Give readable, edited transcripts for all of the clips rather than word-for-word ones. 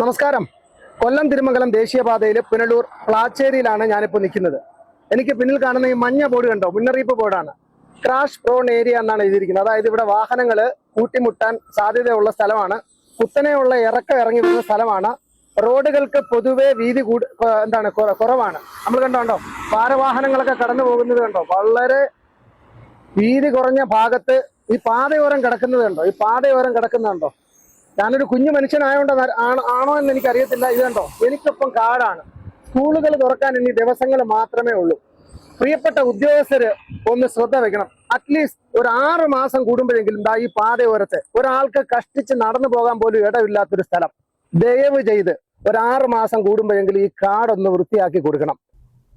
നമസ്കാരം. കൊല്ലം തിരുമംഗലം ദേശീയപാതയിൽ പുനലൂർ പ്ലാച്ചേരിയിലാണ് ഞാനിപ്പോൾ നിൽക്കുന്നത്. എനിക്ക് പിന്നിൽ കാണുന്ന ഈ മഞ്ഞ ബോർഡ് കണ്ടോ? മുന്നറിയിപ്പ് ബോർഡാണ്. ക്രാഷ് പ്രോൺ ഏരിയ എന്നാണ് എഴുതിയിരിക്കുന്നത്. അതായത് ഇവിടെ വാഹനങ്ങൾ കൂട്ടിമുട്ടാൻ സാധ്യതയുള്ള സ്ഥലമാണ്. കുത്തനെയുള്ള ഇറങ്ങി വരുന്ന സ്ഥലമാണ്. റോഡുകൾക്ക് പൊതുവെ വീതി കുറവാണ്. നമ്മൾ കണ്ടോ ഭാരവാഹനങ്ങളൊക്കെ കടന്നു പോകുന്നത് കണ്ടോ? വളരെ വീതി കുറഞ്ഞ ഭാഗത്ത് ഈ പാതയോരം കിടക്കുന്നുണ്ടോ? ഞാനൊരു കുഞ്ഞു മനുഷ്യനായോണ്ട് ആണോ എന്ന് എനിക്കറിയത്തില്ല. ഇത് കണ്ടോ, എനിക്കൊപ്പം കാടാണ്. സ്കൂളുകൾ തുറക്കാൻ ഇനി ദിവസങ്ങൾ മാത്രമേ ഉള്ളൂ. പ്രിയപ്പെട്ട ഉദ്യോഗസ്ഥര് ഒന്ന് ശ്രദ്ധ വെക്കണം. അറ്റ്ലീസ്റ്റ് ഒരു 6 മാസം കൂടുമ്പോഴെങ്കിലും ഈ പാതയോരത്ത് ഒരാൾക്ക് കഷ്ടിച്ച് നടന്നു പോകാൻ പോലും ഇടമില്ലാത്തൊരു സ്ഥലം ദയവ് ചെയ്ത് ഒരു 6 മാസം കൂടുമ്പോഴെങ്കിലും ഈ കാടൊന്ന് വൃത്തിയാക്കി കൊടുക്കണം.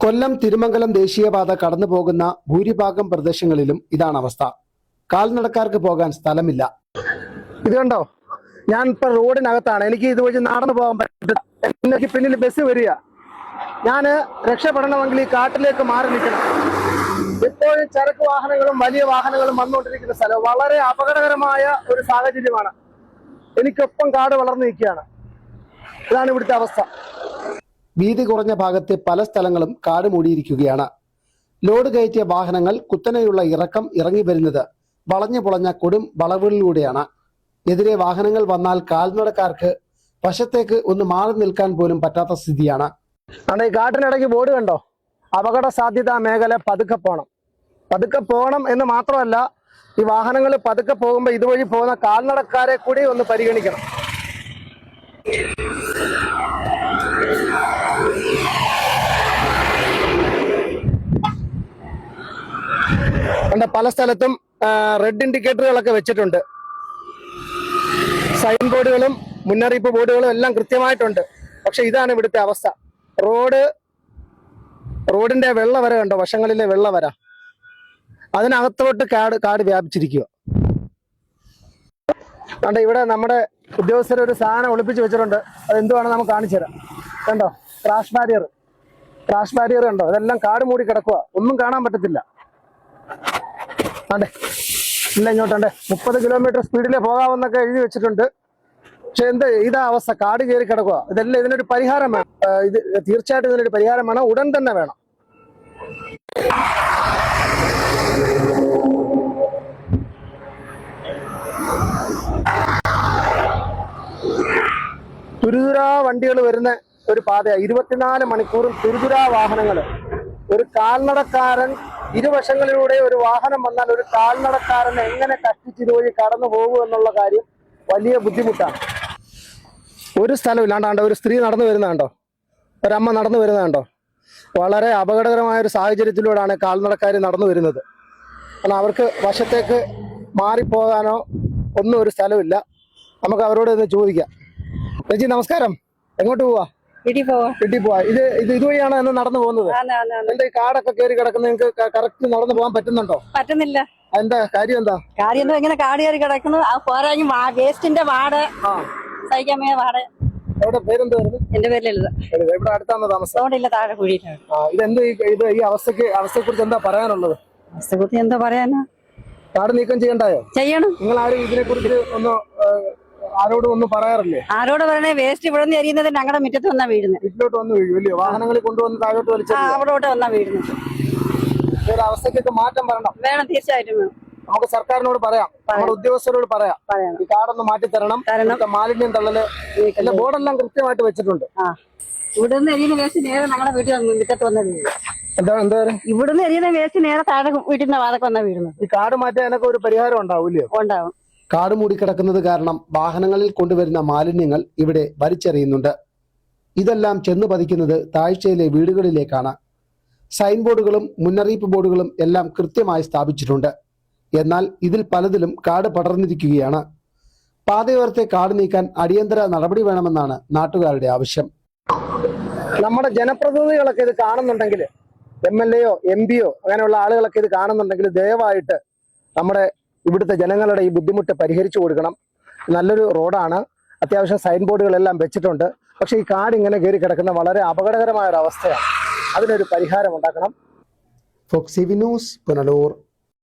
കൊല്ലം തിരുമംഗലം ദേശീയപാത കടന്നു പോകുന്ന ഭൂരിഭാഗം പ്രദേശങ്ങളിലും ഇതാണ് അവസ്ഥ. കാൽനടക്കാർക്ക് പോകാൻ സ്ഥലമില്ല. ഇത് കണ്ടോ, ഞാൻ ഇപ്പൊ റോഡിനകത്താണ്. എനിക്ക് ഇതുവഴി നടന്നു പോകാൻ പറ്റില്ല. എനിക്ക് പിന്നിൽ ബസ് വരിക. ഞാൻ രക്ഷപ്പെടണമെങ്കിൽ ഈ കാട്ടിലേക്ക് മാറി നിൽക്കണം. ഇപ്പോഴും ചരക്ക് വാഹനങ്ങളും വലിയ വാഹനങ്ങളും വന്നുകൊണ്ടിരിക്കുന്ന സ്ഥലം വളരെ അപകടകരമായ ഒരു സാഹചര്യമാണ്. എനിക്കൊപ്പം കാട് വളർന്നു നിൽക്കുകയാണ്. ഇതാണ് ഇവിടുത്തെ അവസ്ഥ. വീതി കുറഞ്ഞ ഭാഗത്തെ പല സ്ഥലങ്ങളും കാട് മൂടിയിരിക്കുകയാണ്. ലോഡ് കയറ്റിയ വാഹനങ്ങൾ കുത്തനെയുള്ള ഇറങ്ങി വരുന്നത് വളഞ്ഞു പൊളഞ്ഞ കൊടും വളവുകളിലൂടെയാണ്. എതിരെ വാഹനങ്ങൾ വന്നാൽ കാൽനടക്കാർക്ക് വശത്തേക്ക് ഒന്ന് മാറി നിൽക്കാൻ പോലും പറ്റാത്ത സ്ഥിതിയാണ്. ഈ കാട്ടിനിടയ്ക്ക് ബോർഡ് കണ്ടോ? അപകട സാധ്യതാ മേഖല പതുക്കെ പോകണം എന്ന് മാത്രമല്ല, ഈ വാഹനങ്ങൾ പതുക്കെ പോകുമ്പോൾ ഇതുവഴി പോകുന്ന കാൽനടക്കാരെ കൂടി ഒന്ന് പരിഗണിക്കണം. പല സ്ഥലത്തും റെഡ് ഇൻഡിക്കേറ്ററുകളൊക്കെ വെച്ചിട്ടുണ്ട്. സൈൻ ബോർഡുകളും മുന്നറിയിപ്പ് ബോർഡുകളും എല്ലാം കൃത്യമായിട്ടുണ്ട്. പക്ഷെ ഇതാണ് ഇവിടുത്തെ അവസ്ഥ. റോഡിന്റെ വെള്ളവര കണ്ടോ? വശങ്ങളിലെ വെള്ളവര, അതിനകത്തോട്ട് കാട് വ്യാപിച്ചിരിക്കുക. കണ്ടോ, ഇവിടെ നമ്മുടെ ഉദ്യോഗസ്ഥർ ഒരു സാധനം ഒളിപ്പിച്ച് വെച്ചിട്ടുണ്ട്. അത് എന്തുവാണെന്ന് നമുക്ക് കാണിച്ചു തരാം. കണ്ടോ, ക്രാഷ് ബാരിയർ കണ്ടോ? ഇതെല്ലാം കാട് മൂടി കിടക്കുക. ഒന്നും കാണാൻ പറ്റത്തില്ല. ഇല്ല, ഇങ്ങോട്ടേ 30 കിലോമീറ്റർ സ്പീഡിലേ പോകാമെന്നൊക്കെ എഴുതി വെച്ചിട്ടുണ്ട്. പക്ഷെ ഇതാ അവസ്ഥ, കാട് കയറി കിടക്കുക. ഇതെല്ലാം ഇതിനൊരു പരിഹാരം വേണം. ഇത് തീർച്ചയായിട്ടും ഇതിനൊരു പരിഹാരം വേണം, ഉടൻ തന്നെ വേണം. തുരുതുരാ വണ്ടികൾ വരുന്ന ഒരു പാതയാണ്. 24 മണിക്കൂറും തുരുതുരാ വാഹനങ്ങൾ. ഒരു കാൽനടക്കാരൻ ഇരുവശങ്ങളിലൂടെ ഒരു വാഹനം വന്നാൽ ഒരു കാൽനടക്കാരൻ എങ്ങനെ കഷ്ടിച്ച് ഇതുവഴി കടന്നു പോകും എന്നുള്ള കാര്യം വലിയ ബുദ്ധിമുട്ടാണ്. ഒരു സ്ഥലമില്ലാണ്ടാണ്ടോ ഒരു സ്ത്രീ നടന്നു വരുന്നതാണ്ടോ, ഒരമ്മ നടന്നു വരുന്നതാണ്ടോ? വളരെ അപകടകരമായ ഒരു സാഹചര്യത്തിലൂടെയാണ് കാൽനടക്കാർ നടന്നു വരുന്നത്. കാരണം അവർക്ക് വശത്തേക്ക് മാറിപ്പോകാനോ ഒന്നും ഒരു സ്ഥലമില്ല. നമുക്ക് അവരോട് ഒന്ന് ചോദിക്കാം. ചേച്ചി നമസ്കാരം, എങ്ങോട്ട് പോവാ? വീട്ടിൽ പോവാ. ഇതുവഴിയാണ് എന്ന് നടന്നു പോകുന്നത്? എന്താ ഈ കാടൊക്കെ കയറി കിടക്കുന്ന നിങ്ങൾക്ക് കറക്റ്റ് നടന്നു പോകാൻ പറ്റുന്നുണ്ടോ? പറ്റുന്നില്ല. എന്താ കാര്യം? കാര്യം ഇങ്ങനെ കാട് കയറി കിടക്കുന്നു. പോരാഞ്ഞ് വേസ്റ്റിന്റെ വാട് സഹിക്കാൻ വാട്. എവിടെ പേരെന്തായിരുന്നു? എന്റെ പേര് ലളിത. ഇവിടെ അടുത്താണ് താമസം? ഇല്ല, താഴെ കുഴിയിലാണ്. ഇതെന്ത് ഈ അവസ്ഥയെ കുറിച്ച് എന്താ പറയാനുള്ളത്? അവസ്ഥയെ കുറിച്ച് എന്താ പറയാനാ? കാട് നീക്കം ചെയ്യണ്ടായോ? ചെയ്യണം. നിങ്ങൾ ആരും ഇതിനെ കുറിച്ച് ആരോടും ഒന്നും പറയാറില്ലേ? ആരോട് പറയണേ? വേസ്റ്റ് ഇവിടെ നിന്ന് എറിയുന്നത് ഞങ്ങളുടെ മുറ്റത്ത് വന്നാ വീഴുന്നത്. വീട്ടിലോട്ട് വന്ന് വീഴുമല്ലോ? വാഹനങ്ങളിൽ കൊണ്ടുവന്ന് താഴോട്ട് വലിച്ചു അവിടോട്ട് വന്നാ വീഴുന്നത്. അവസ്ഥയ്ക്കൊക്കെ മാറ്റം വേണം, തീർച്ചയായിട്ടും വേണം. നമുക്ക് സർക്കാരിനോട് പറയാം, നമ്മുടെ ഉദ്യോഗസ്ഥരോട് പറയാം, ഈ കാടൊന്ന് മാറ്റി തരണം. മാലിന്യം തള്ളല് ബോർഡെല്ലാം കൃത്യമായിട്ട് വെച്ചിട്ടുണ്ട്. ഇവിടുന്ന് എരിയുന്ന വേസ്റ്റ് നേരെ ഞങ്ങളുടെ വീട്ടിൽ മുറ്റത്ത് വന്ന വീഴും. എന്താ ഇവിടുന്ന് എരിയുന്ന വേസ്റ്റ് നേരെ താഴെ വീട്ടിന്റെ വാതൊക്കെ വന്നാ വീഴുന്നത്. ഈ കാട് മാറ്റാനൊക്കെ ഒരു പരിഹാരം ഉണ്ടാവില്ലയോ? ഉണ്ടാവും. കാട് മൂടിക്കിടക്കുന്നത് കാരണം വാഹനങ്ങളിൽ കൊണ്ടുവരുന്ന മാലിന്യങ്ങൾ ഇവിടെ വലിച്ചെറിയുന്നുണ്ട്. ഇതെല്ലാം ചെന്നു പതിക്കുന്നത് താഴ്ചയിലെ വീടുകളിലേക്കാണ്. സൈൻ ബോർഡുകളും മുന്നറിയിപ്പ് ബോർഡുകളും എല്ലാം കൃത്യമായി സ്ഥാപിച്ചിട്ടുണ്ട്. എന്നാൽ ഇതിൽ പലതിലും കാട് പടർന്നിരിക്കുകയാണ്. പാതയോരത്തെ കാട് നീക്കാൻ അടിയന്തര നടപടി വേണമെന്നാണ് നാട്ടുകാരുടെ ആവശ്യം. നമ്മുടെ ജനപ്രതിനിധികളൊക്കെ ഇത് കാണുന്നുണ്ടെങ്കിൽ, MLA യോ MP യോ അങ്ങനെയുള്ള ആളുകളൊക്കെ ഇത് കാണുന്നുണ്ടെങ്കിൽ ദയവായിട്ട് നമ്മുടെ ഇവിടുത്തെ ജനങ്ങളുടെ ഈ ബുദ്ധിമുട്ട് പരിഹരിച്ചു കൊടുക്കണം. നല്ലൊരു റോഡാണ്, അത്യാവശ്യം സൈൻ ബോർഡുകളെല്ലാം വെച്ചിട്ടുണ്ട്. പക്ഷേ ഈ കാട് ഇങ്ങനെ കയറി കിടക്കുന്ന വളരെ അപകടകരമായ ഒരു അവസ്ഥയാണ്. അതിനൊരു പരിഹാരം ഉണ്ടാക്കണം. Fox TV news, Punalur.